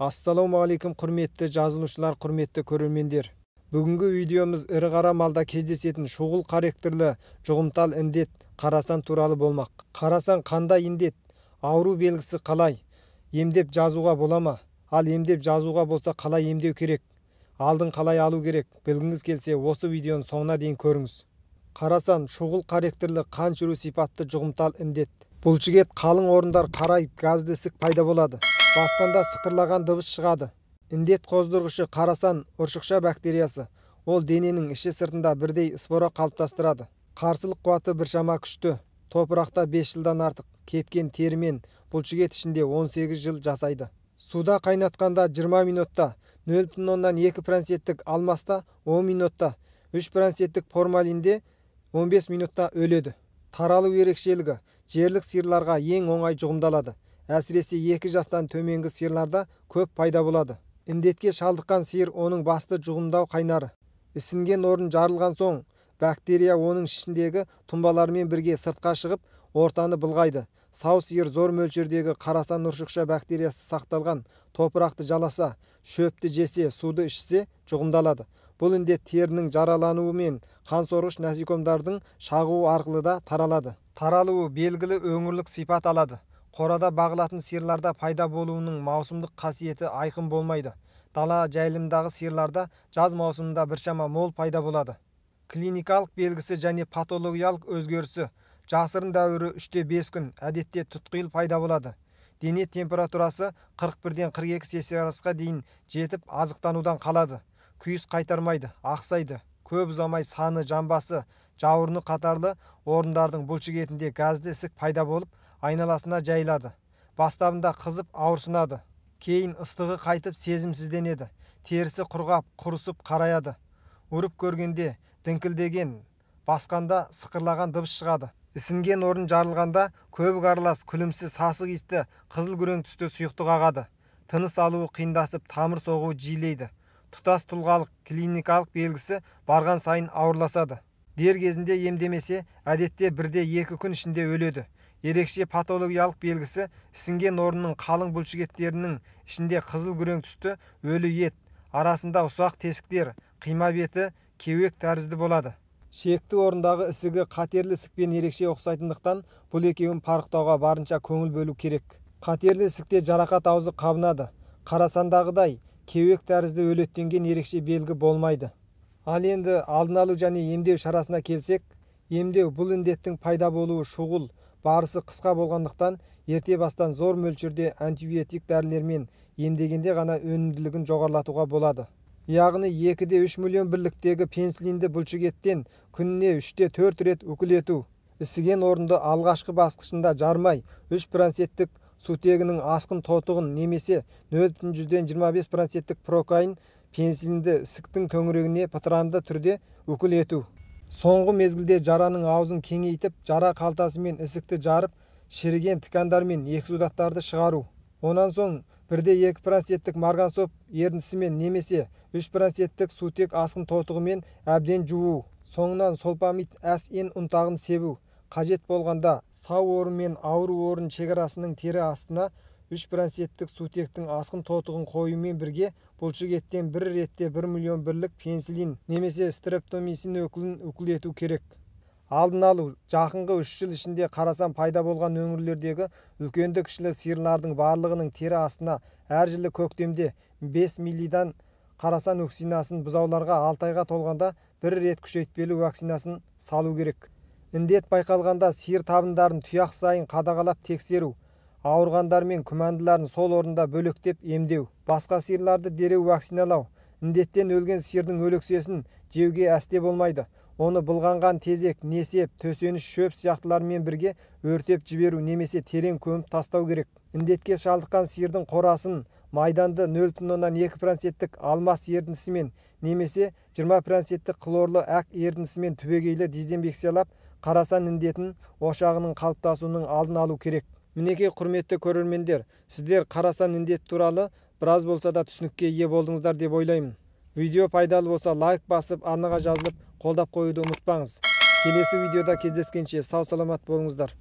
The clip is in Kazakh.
Assalamu алейкум құрметті жазылушылар, құрметті көрермендер. Бүгінгі видеомыз ірі қара малда кездесетін шұғыл характерді жұғымтал індет қарасан туралы болмақ. Қарасан қандай індет, ауру белгісі қалай, емдеп жазуға бола ма? Ал емдеп жазуға болса қалай емдеу керек? Алдын қалай алу керек? Білгіңіз келсе, осы видеоның соңына дейін көріңіз. Қарасан шұғыл характерді қан жүру сипатты жұғымтал індет. Бұлшықет қалың орындар қарай газды ісік пайда болады. Басқанда сықырлаған дыбыс шығады. Індет қоздырғышы қарасан ұршықша бактериясы. Ол дененің іші сыртында бірдей спора қалыптастырады. Қарсылық қуаты біршама күшті. Топырақта 5 жылдан артық кепкен терімен бұлшықет ішінде 18 жыл жасайды. Суда қайнатқанда 20 минутта, 0,2 проценттік алмаста 10 минутта, 3 проценттік формалинде 15 минутта өледі. Таралу ерекшелігі жерлік сиырларға ең оңай жұғымдалады. Әсіресе 2 жастан төменгі сиырларда көп пайда болады. Індетке шалдыққан сиыр оның басты жұғымдау қайнары. Ісінген орын жарылған соң, бактерия оның ішіндегі тұнбалармен бірге сыртқа шығып, ортаны былғайды. Сау сиыр зор мөлшердегі қарасан ұршықша бактериясы сақталған топырақты жаласа, шөпті жесе, суды ішсе жұғымдалады. Бұл індет терінің жаралануы мен қан сорғыш насекомдардың шағуы арқылы да таралады. Таралуы белгілі өңірлік сипат алады. Қорада бағылатын сиырларда пайда болуының маусымдық қасиеті айқын болмайды. Дала жайылымдағы сиырларда жаз маусымында біршама мол пайда болады. Клиникалық белгісі және патологиялық өзгерісі жасырын дәуірі 3-5 күн, әдетте тұтқиыл пайда болады. Дене температурасы 41-ден 42 цельсиясқа дейін жетіп азықтанудан қалады. Күйіс қайтармайды, ақсайды. Көп ұзамай саны, жамбасы, жауырыны қатарлы орындардың бұлшықетінде газды ісік пайда болып, айналасына жайылады. Бастабында қызып ауырсынады. Кейін ыстығы қайтып сезімсізденеді. Терісі құрғап, құрысып қараяды. Ұрып көргенде діңкілдеген, басқанда сықырлаған дыбыс шығады. Ісінген орын жарылғанда көбік аралас, күлімсіз, сасық иісті, қызыл күрең түсті сұйықтық ағады. Тыныс алуы қиындасып, тамыр соғуы жиілейді. Тұтас тұлғалық клиникалық белгісі барған сайын ауырласады. Дер кезінде емдемесе, әдетте 1-2 күн ішінде өледі. Ерекше патологиялық белгісі ісінген орынның қалың бұлшықеттерінің ішінде қызыл күрең түсті өлі ет, арасында ұсақ тесіктер, қима беті, кеуек тәрізді болады. Шекті орындағы ісігі қатерлі ісікпен ерекше ұқсайтындықтан бұл екеуін парықтауға барынша көңіл бөлу керек. Қатерлі ісікте жарақат аузы қабынады. Қарасандағыдай кеуек тәрізді өлеттенген ерекше белгі болмайды. Ал енді алдын алу және емдеу шарасына келсек, емдеу бұл індеттің пайда болуы шұғыл, барысы қысқа болғандықтан ерте бастан зор мөлшерде антибиотик дәрілермен емдегенде ғана өнімділігін жоғарылатуға болады. Яғни 2-3 миллион бірліктегі пенсилинді бұлшықеттен күніне 3-4 рет үкіл ету. Ісіген орынды алғашқы басқышында жармай 3 проценттік сутегінің асқын тотығын немесе 0,25 проценттік прокаин пенсилинді ісіктің төңірегіне пытыранды түрде үкіл ету. Соңғы мезгілде жараның аузын кеңейтіп, жара қалтасымен ісікті жарып, шіріген тікандар мен эксудаттарды шығару. Онан соң 1-2 проценттік марганцоп ерітіндісімен немесе 3 проценттік сутек асқын тотығымен әбден жуу. Соңынан солпамид әс-ен ұнтағын себу. Қажет болғанда сау орын мен ауру орын шекарасының тері астына 3 проценттік сутектің асқын тотығын қоюмен бірге бұлшықеттен бір ретте 1 миллион бірлік пенсилин немесе стрептомицин өкілін үкіл ету керек. Алдын алу жақынғы 3 жыл ішінде қарасан пайда болған өңірлердегі үлкенді кішілі сиырлардың барлығының тері астына әр жылы көктемде 5 миллидан қарасан вакцинасын, бұзауларға 6 айға толғанда 1 рет күшейтпелі вакцинасын салу керек. Індет байқалғанда сиыр табындарын тұяқ сайын қадағалап тексеру, ауырғандар мен күмәнділерін сол орында бөлектеп емдеу. Басқа сиырларды дереу вакциналау. Індеттен өлген сиырдың өлексесін жеуге әсте болмайды. Оны былғанған тезек, несеп, төсеніш, шөп сияқтылармен бірге өртеп жіберу немесе терең көміп тастау керек. Індетке шалдыққан сиырдың қорасын майданды 0,2 проценттік алмас ерітіндісімен немесе 20 проценттік хлорлы әк ерітіндісімен түбегейлі дезинфекциялап, қарасан індетін ошағының қалыптасуының алдын алу керек. Мінекей құрметті көрермендер, сіздер қарасан індет туралы біраз болса да түсінікке ие болдыңыздар деп ойлаймын. Видео пайдалы болса лайк басып, арнаға жазылып, қолдап қоюды ұмытпаңыз. Келесі видеода кездескенше сау саламат болыңыздар.